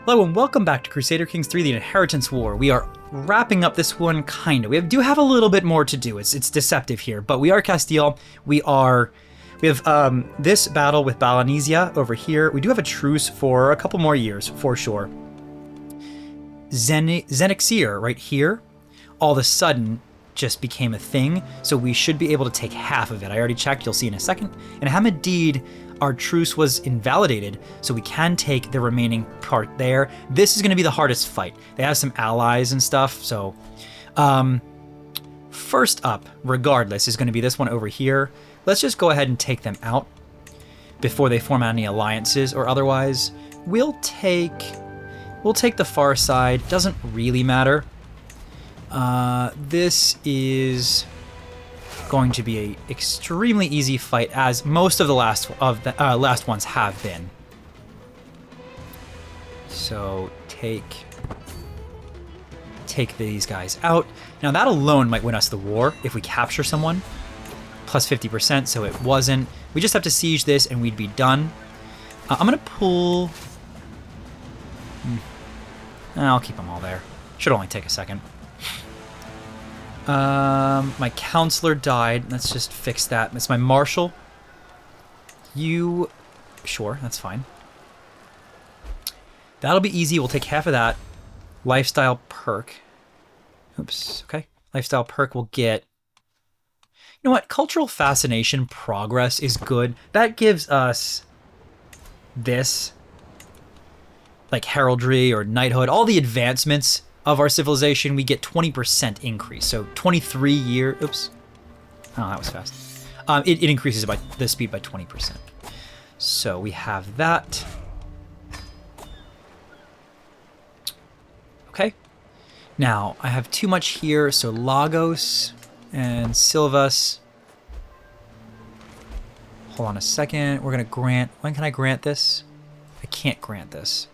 Hello and welcome back to Crusader Kings 3, The Inheritance War. We are wrapping up this one, kinda. We do have a little bit more to do. It's deceptive here, but we are Castile. We have this battle with Valencia over here. We do have a truce for a couple more years, for sure. Zenixir right here, all of a sudden, just became a thing, so we should be able to take half of it. I already checked, you'll see in a second. And Hamadid, our truce was invalidated, so we can take the remaining part there. This is going to be the hardest fight. They have some allies and stuff, so... first up, regardless, is going to be this one over here. Let's just go ahead and take them out before they form any alliances or otherwise. We'll take the far side. Doesn't really matter. This is going to be a extremely easy fight, as most of the last ones have been. So take these guys out. Now that alone might win us the war if we capture someone. Plus 50%, so it wasn't. We just have to siege this and we'd be done. I'm gonna pull. I'll keep them all there. Should only take a second. My counselor died. Let's just fix that. It's my marshal. Sure, that's fine. That'll be easy. We'll take half of that. Lifestyle perk. Oops, okay. Lifestyle perk will get... You know what? Cultural fascination progress is good. That gives us this. Like heraldry or knighthood. All the advancements of our civilization, we get 20% increase. So 23 year, oops. Oh, that was fast. It increases by the speed by 20%. So we have that. Okay. Now, I have too much here, so Lagos and Silvas. Hold on a second. We're gonna grant, when can I grant this? I can't grant this.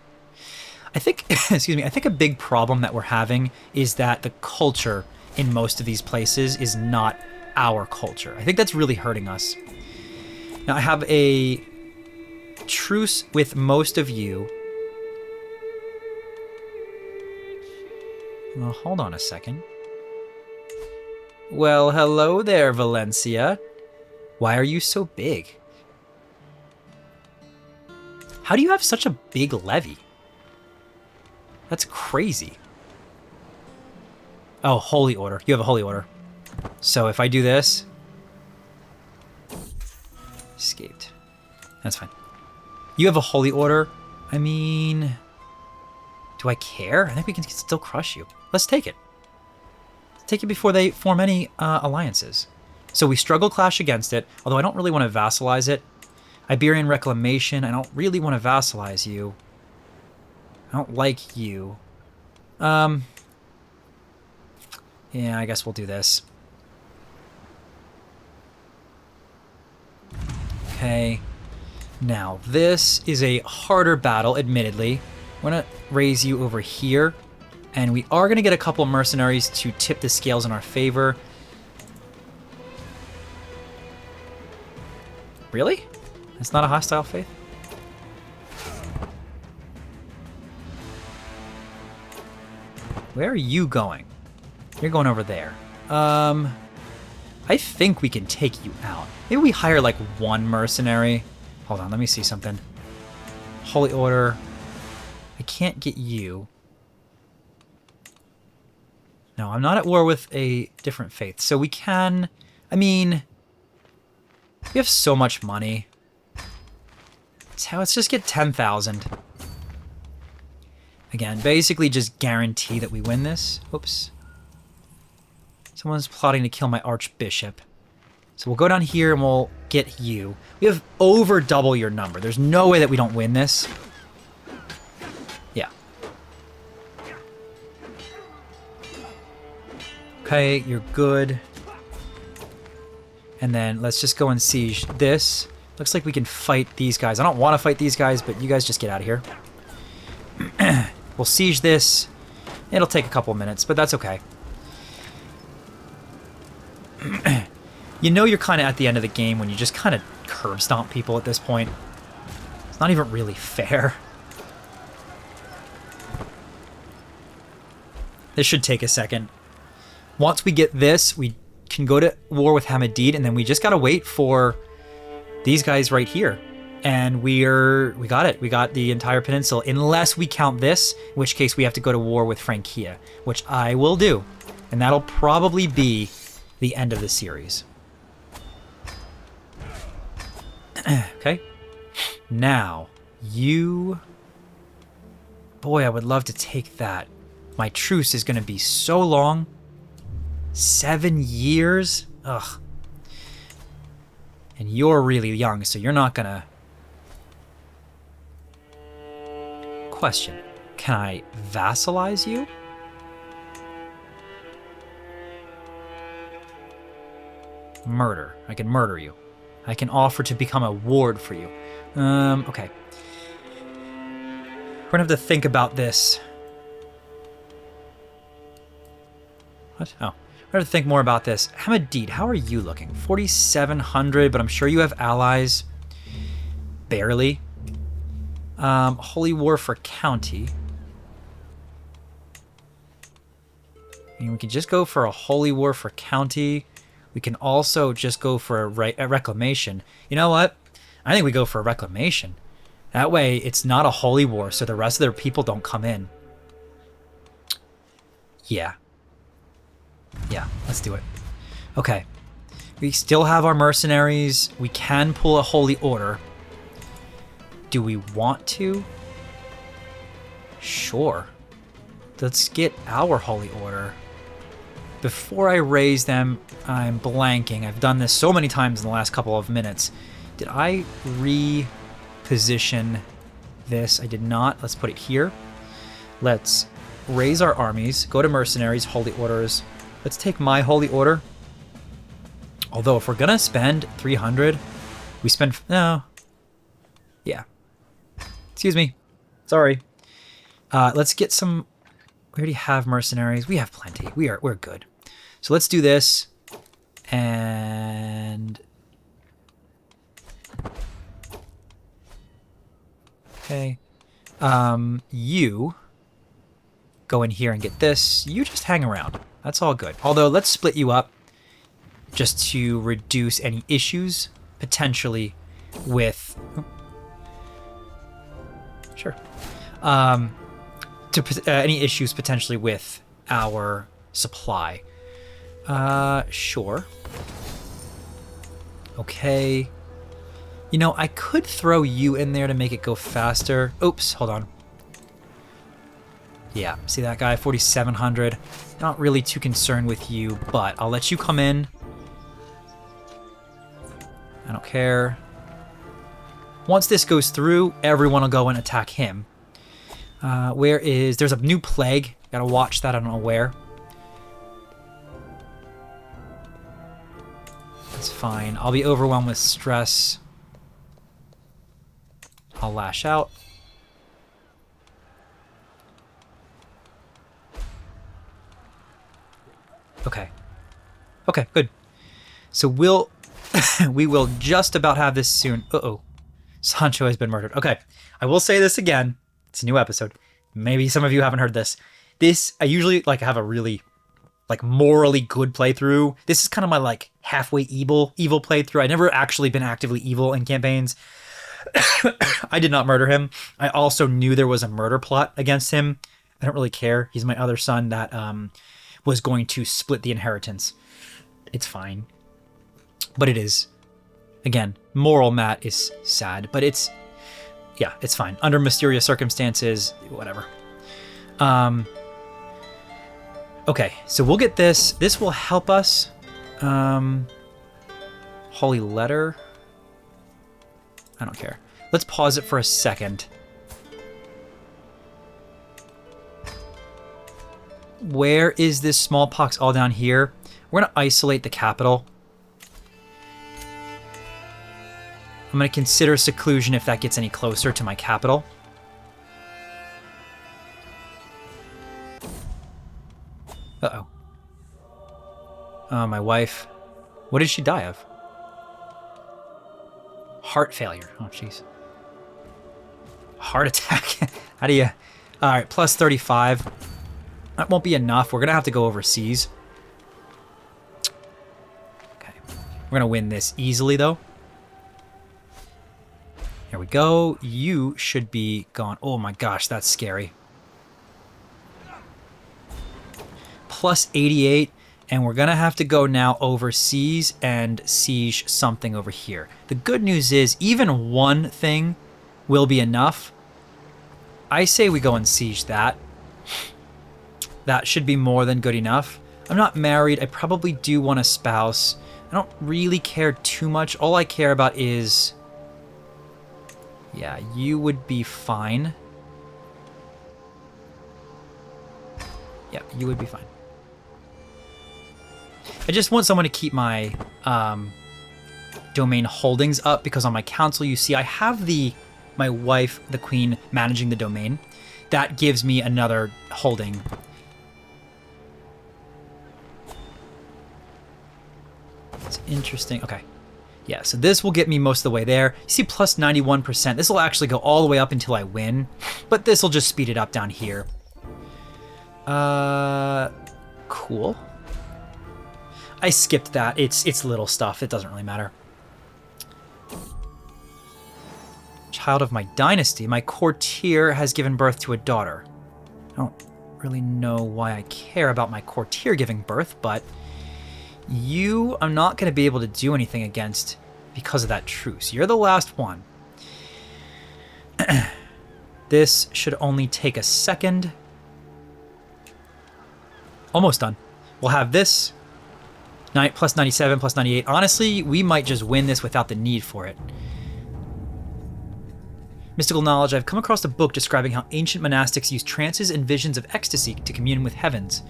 I think, excuse me, I think a big problem that we're having is that the culture in most of these places is not our culture. I think that's really hurting us. Now I have a truce with most of you. Well, hold on a second. Well, hello there, Valencia. Why are you so big? How do you have such a big levy? That's crazy. Oh, holy order. You have a holy order. So if I do this... Escaped. That's fine. You have a holy order. I mean... Do I care? I think we can still crush you. Let's take it. Let's take it before they form any alliances. So we struggle clash against it, although I don't really want to vassalize it. Iberian reclamation. I don't really want to vassalize you. I don't like you. Yeah, I guess we'll do this. Okay. Now, this is a harder battle, admittedly. I'm going to raise you over here. And we are going to get a couple mercenaries to tip the scales in our favor. Really? That's not a hostile faith? Where are you going? You're going over there. I think we can take you out. Maybe we hire like one mercenary. Hold on, let me see something. Holy Order. I can't get you. No, I'm not at war with a different faith. So we can... I mean... We have so much money. Let's just get 10,000. Again, basically just guarantee that we win this. Oops. Someone's plotting to kill my archbishop. So we'll go down here and we'll get you. We have over double your number. There's no way that we don't win this. Yeah. Okay, you're good. And then let's just go and siege this. Looks like we can fight these guys. I don't want to fight these guys, but you guys just get out of here. We'll siege this. It'll take a couple minutes, but that's okay. You know you're kind of at the end of the game when you just kind of curb stomp people at this point. It's not even really fair. This should take a second. Once we get this, we can go to war with Hamidid, and then we just gotta wait for these guys right here. And we got it. We got the entire peninsula, unless we count this, in which case we have to go to war with Francia, which I will do. And that'll probably be the end of the series. Okay. Now, you... Boy, I would love to take that. My truce is going to be so long. 7 years? Ugh. And you're really young, so you're not going to... Question. Can I vassalize you? Murder. I can murder you. I can offer to become a ward for you. Okay. We're gonna have to think about this. What? Oh. We're gonna have to think more about this. Hamidid, how are you looking? 4,700, but I'm sure you have allies. Barely. Holy War for County. I mean, we can just go for a Holy War for County. We can also just go for a reclamation. You know what? I think we go for a reclamation. That way, it's not a holy war, so the rest of their people don't come in. Yeah. Yeah, let's do it. Okay. We still have our mercenaries. We can pull a holy order. Do we want to? Sure. Let's get our holy order. Before I raise them, I'm blanking. I've done this so many times in the last couple of minutes. Did I reposition this? I did not. Let's put it here. Let's raise our armies, go to mercenaries, holy orders. Let's take my holy order. Although if we're gonna spend 300, we spend, no. Yeah. Excuse me. Sorry. Let's get some, we already have mercenaries. We have plenty. We're good. So let's do this. And okay. You go in here and get this. You just hang around. That's all good. Although let's split you up just to reduce any issues potentially with sure. Any issues potentially with our supply. Sure. Okay. You know, I could throw you in there to make it go faster. Oops, hold on. Yeah, see that guy, 4,700. Not really too concerned with you, but I'll let you come in. I don't care. Once this goes through, everyone will go and attack him. There's a new plague. Gotta watch that, I don't know where. That's fine. I'll be overwhelmed with stress. I'll lash out. Okay. Okay, good. So we will just about have this soon. Uh-oh. Sancho has been murdered. Okay. I will say this again. It's a new episode. Maybe some of you haven't heard this. I usually have a really morally good playthrough. This is kind of my halfway evil playthrough. I've never actually been actively evil in campaigns. I did not murder him. I also knew there was a murder plot against him. I don't really care. He's my other son that was going to split the inheritance. It's fine. But it is, again, moral Matt is sad, but it's fine. Under mysterious circumstances, whatever. Okay, so we'll get this. This will help us. Holy letter. I don't care. Let's pause it for a second. Where is this smallpox? All down here. We're going to isolate the capital. I'm going to consider seclusion if that gets any closer to my capital. Uh-oh. My wife. What did she die of? Heart failure. Oh, jeez. Heart attack. How do you... All right, plus 35. That won't be enough. We're going to have to go overseas. Okay. We're going to win this easily, though. Here we go. You should be gone. Oh my gosh, that's scary. Plus 88, and we're going to have to go now overseas and siege something over here. The good news is even one thing will be enough. I say we go and siege that. That should be more than good enough. I'm not married. I probably do want a spouse. I don't really care too much. All I care about is... yeah, you would be fine. Yeah, you would be fine. I just want someone to keep my domain holdings up, because on my council, you see, I have my wife, the queen, managing the domain. That gives me another holding. It's interesting. Okay. Yeah, so this will get me most of the way there. You see, plus 91%. This will actually go all the way up until I win, but this will just speed it up down here. Cool. I skipped that. It's little stuff. It doesn't really matter. Child of my dynasty. My courtier has given birth to a daughter. I don't really know why I care about my courtier giving birth, but you, I'm not going to be able to do anything against because of that truce. You're the last one. This should only take a second. Almost done. We'll have this. Plus 97, plus 98. Honestly, we might just win this without the need for it. Mystical knowledge. I've come across a book describing how ancient monastics used trances and visions of ecstasy to commune with heavens.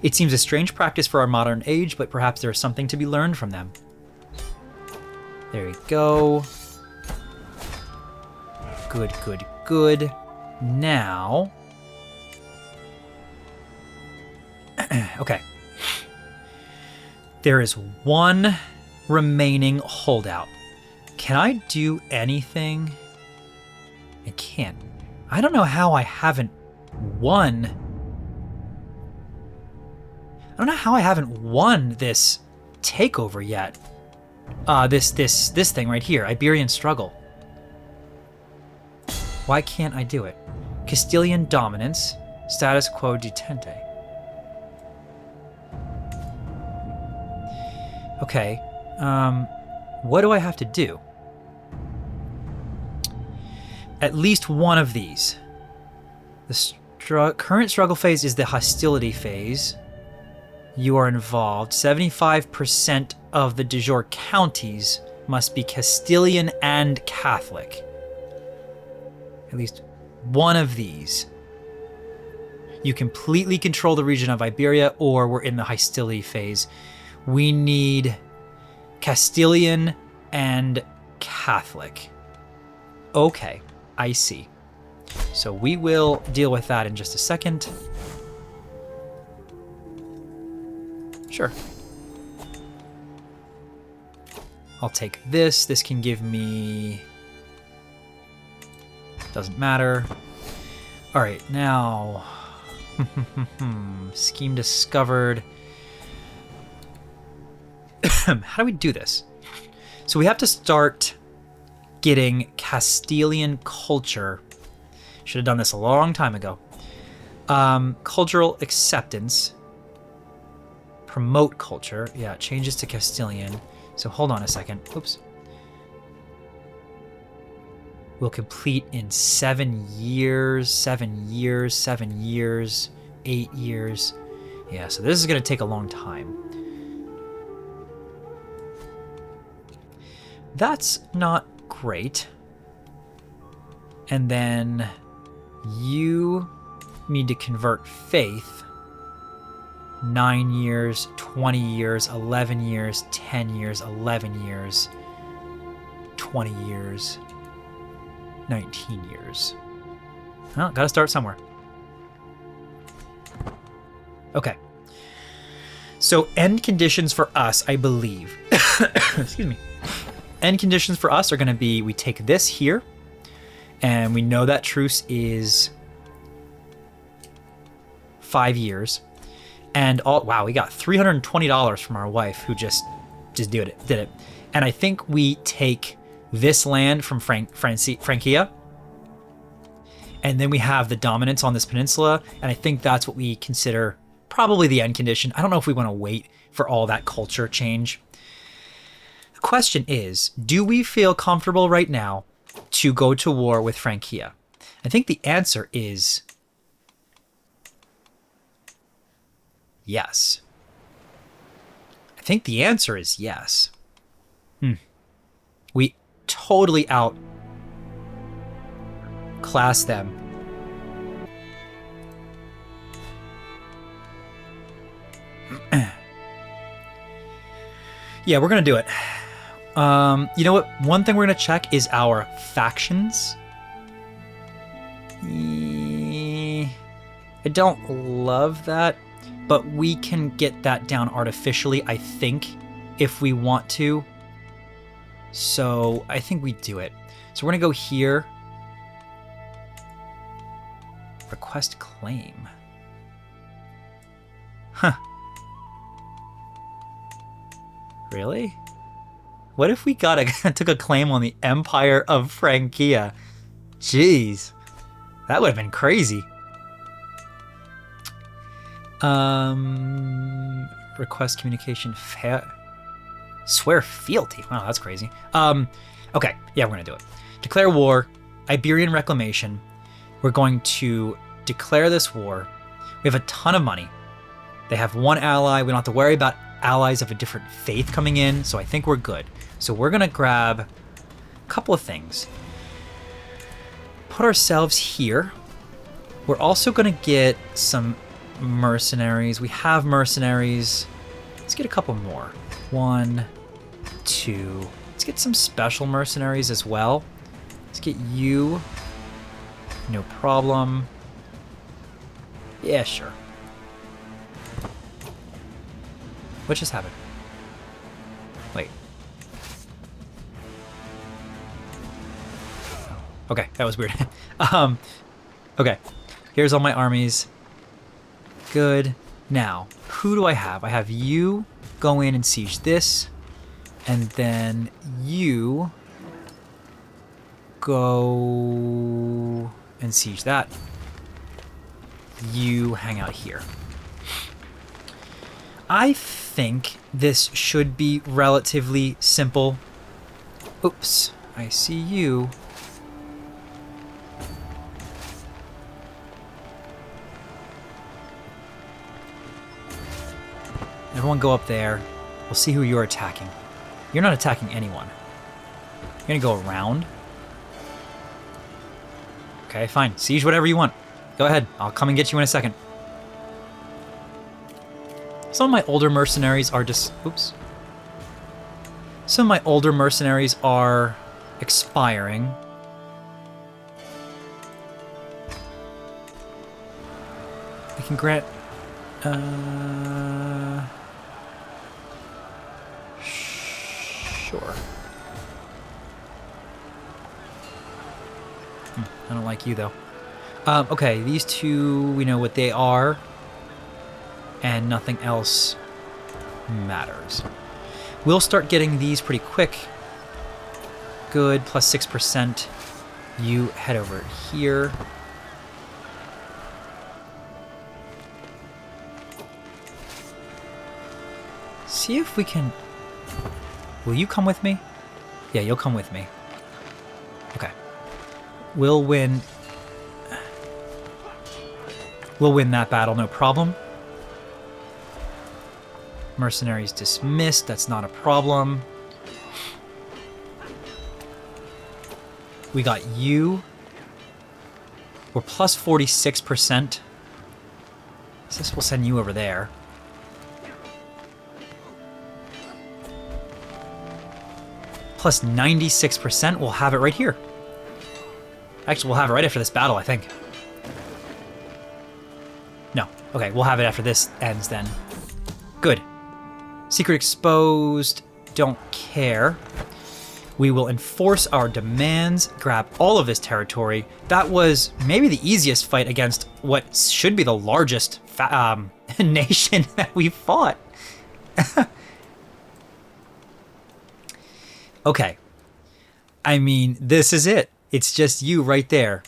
It seems a strange practice for our modern age, but perhaps there is something to be learned from them. There you go. Good, good, good. Now... okay. There is one remaining holdout. Can I do anything? I can't. I don't know how I haven't won. I don't know how I haven't won this takeover yet. This thing right here, Iberian struggle. Why can't I do it? Castilian dominance, status quo detente. Okay, what do I have to do? At least one of these. The current struggle phase is the hostility phase. You are involved. 75% of the de jure counties must be Castilian and Catholic. At least one of these. You completely control the region of Iberia, or we're in the hostility phase. We need Castilian and Catholic. Okay, I see. So we will deal with that in just a second. Sure. I'll take this. This can give me... doesn't matter. All right, now... scheme discovered. How do we do this? So we have to start getting Castilian culture. Should have done this a long time ago. Cultural acceptance. Promote culture. Yeah, changes to Castilian. So hold on a second. Oops. We'll complete in 7 years, 7 years, 7 years, 8 years. Yeah, so this is going to take a long time. That's not great. And then you need to convert faith. 9 years, 20 years, 11 years, 10 years, 11 years, 20 years, 19 years. Well, gotta start somewhere. Okay. So end conditions for us, I believe. Excuse me. End conditions for us are going to be, we take this here, and we know that truce is 5 years. And wow, we got $320 from our wife who just did it. And I think we take this land from Francia. And then we have the dominance on this peninsula. And I think that's what we consider probably the end condition. I don't know if we want to wait for all that culture change. The question is, do we feel comfortable right now to go to war with Francia? I think the answer is yes. I think the answer is yes. We totally outclass them. Yeah, we're going to do it. You know what? One thing we're going to check is our factions. I don't love that, but we can get that down artificially, I think, if we want to. So I think we do it. So we're going to go here. Request claim. Huh. Really? What if we took a claim on the Empire of Francia? Jeez. That would have been crazy. Request communication swear fealty. Wow, that's crazy. Okay, yeah, we're gonna do it. Declare war, Iberian reclamation. We're going to declare this war. We have a ton of money. They have one ally. We don't have to worry about allies of a different faith coming in, so I think we're good. So we're gonna grab a couple of things. Put ourselves here. We're also gonna get some mercenaries. We have mercenaries. Let's get a couple more. 1, 2. Let's get some special mercenaries as well. Let's get you. No problem. Yeah, sure. What just happened? Wait. Okay, that was weird. Okay. Here's all my armies. Good. Now, who do I have? I have you go in and siege this, and then you go and siege that. You hang out here. I think this should be relatively simple. Oops, I see you. Everyone go up there. We'll see who you're attacking. You're not attacking anyone. You're gonna go around. Okay, fine. Siege whatever you want. Go ahead. I'll come and get you in a second. Some of my older mercenaries are just... Oops. Some of my older mercenaries are expiring. We can grant... Sure. I don't like you, though. Okay, these two, we know what they are. And nothing else matters. We'll start getting these pretty quick. Good, plus 6%. You head over here. See if we can... Will you come with me? Yeah, you'll come with me. Okay. We'll win... We'll win that battle, no problem. Mercenaries dismissed, that's not a problem. We got you. We're plus 46%. So this will send you over there. Plus 96%, we'll have it right here. Actually, we'll have it right after this battle, I think. No, okay, we'll have it after this ends then. Good. Secret exposed, don't care. We will enforce our demands, grab all of this territory. That was maybe the easiest fight against what should be the largest nation that we fought. Okay. I mean, this is it. It's just you right there.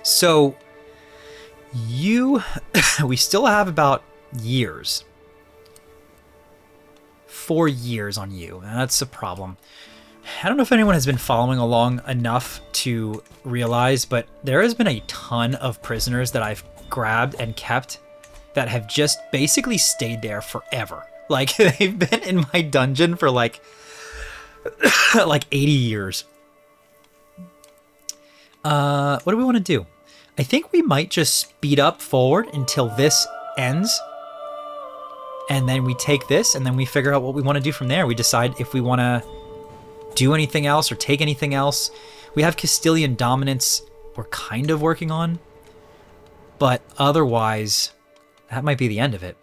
So, we still have about years. 4 years on you. That's a problem. I don't know if anyone has been following along enough to realize, but there has been a ton of prisoners that I've grabbed and kept that have just basically stayed there forever. Like, they've been in my dungeon for like 80 years. What do we want to do? I think we might just speed up forward until this ends. And then we take this and then we figure out what we want to do from there. We decide if we want to do anything else or take anything else. We have Castilian dominance we're kind of working on. But otherwise, that might be the end of it.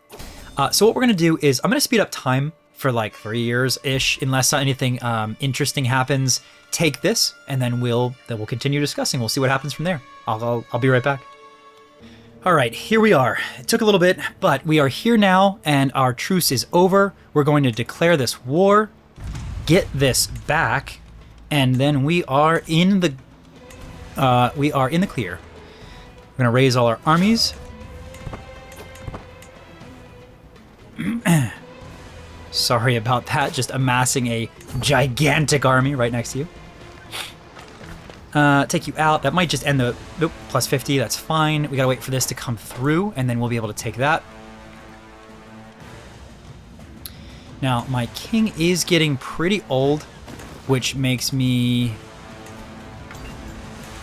So what we're going to do is I'm going to speed up time for like 3 years-ish, unless anything interesting happens. Take this, and then we'll continue discussing. We'll see what happens from there. I'll be right back. All right, here we are. It took a little bit, but we are here now, and our truce is over. We're going to declare this war, get this back, and then we are in the clear. We're going to raise all our armies. Sorry about that, just amassing a gigantic army right next to you. Take you out. That might just end the... Nope, plus 50, that's fine. We gotta wait for this to come through, and then we'll be able to take that. Now, my king is getting pretty old, which makes me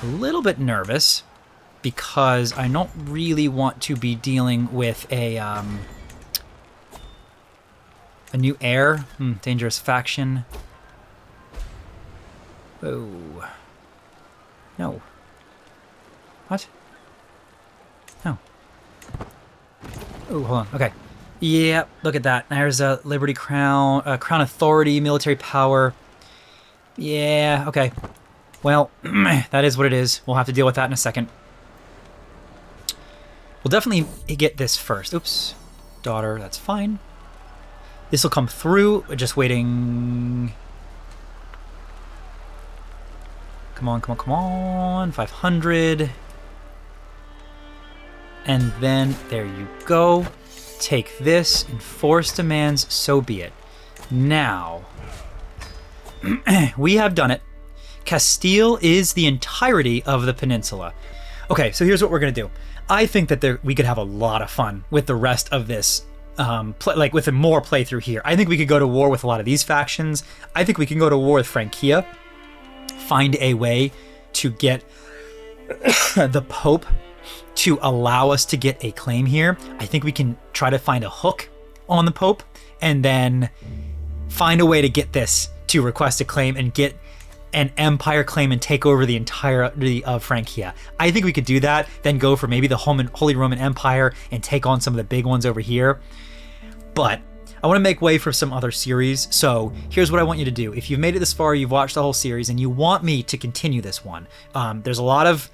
a little bit nervous, because I don't really want to be dealing with a new heir. Dangerous faction. Oh... No. What? No. Oh, hold on. Okay. Yeah, look at that. There's a Liberty Crown, Crown Authority, military power. Yeah, okay. Well, that is what it is. We'll have to deal with that in a second. We'll definitely get this first. Oops. Daughter, that's fine. This will come through. Just waiting... Come on, come on, come on. 500. And then, there you go. Take this. Enforce demands. So be it. Now, we have done it. Castile is the entirety of the peninsula. Okay, so here's what we're going to do. I think that we could have a lot of fun with the rest of this, with a more playthrough here. I think we could go to war with a lot of these factions. I think we can go to war with Francia. Find a way to get the Pope to allow us to get a claim here. I think we can try to find a hook on the Pope and then find a way to get this to request a claim and get an empire claim and take over the entirety of Francia. I think we could do that, then go for maybe the Holy Roman Empire and take on some of the big ones over here. But I want to make way for some other series, so here's what I want you to do. If you've made it this far, you've watched the whole series, and you want me to continue this one, there's a lot of...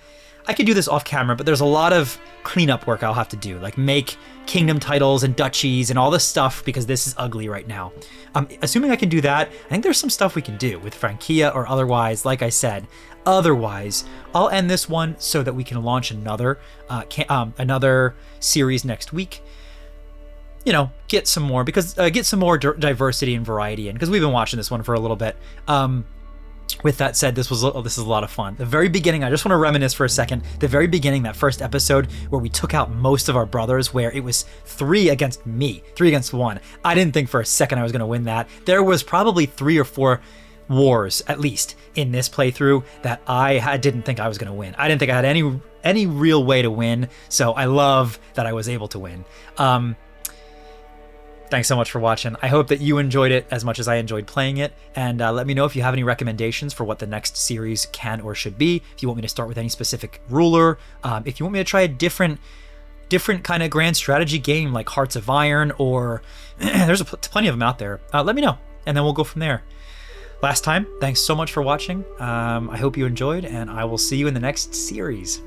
I could do this off camera, but there's a lot of cleanup work I'll have to do, like make kingdom titles and duchies and all this stuff, because this is ugly right now. Assuming I can do that, I think there's some stuff we can do with Francia or otherwise, like I said. Otherwise, I'll end this one so that we can launch another series next week. You know, get some more, because get some more diversity and variety in, because we've been watching this one for a little bit. With that said, this is a lot of fun. The very beginning, I just want to reminisce for a second. The very beginning, that first episode where we took out most of our brothers, where it was 3 against me, 3 against 1. I didn't think for a second I was going to win that. There was probably 3 or 4 wars, at least, in this playthrough that I didn't think I was going to win. I didn't think I had any real way to win, so I love that I was able to win. Thanks so much for watching. I hope that you enjoyed it as much as I enjoyed playing it, and let me know if you have any recommendations for what the next series can or should be. If you want me to start with any specific ruler, if you want me to try a different kind of grand strategy game like Hearts of Iron, or there's plenty of them out there, let me know, and then we'll go from there. last time, thanks so much for watching. I hope you enjoyed, and I will see you in the next series.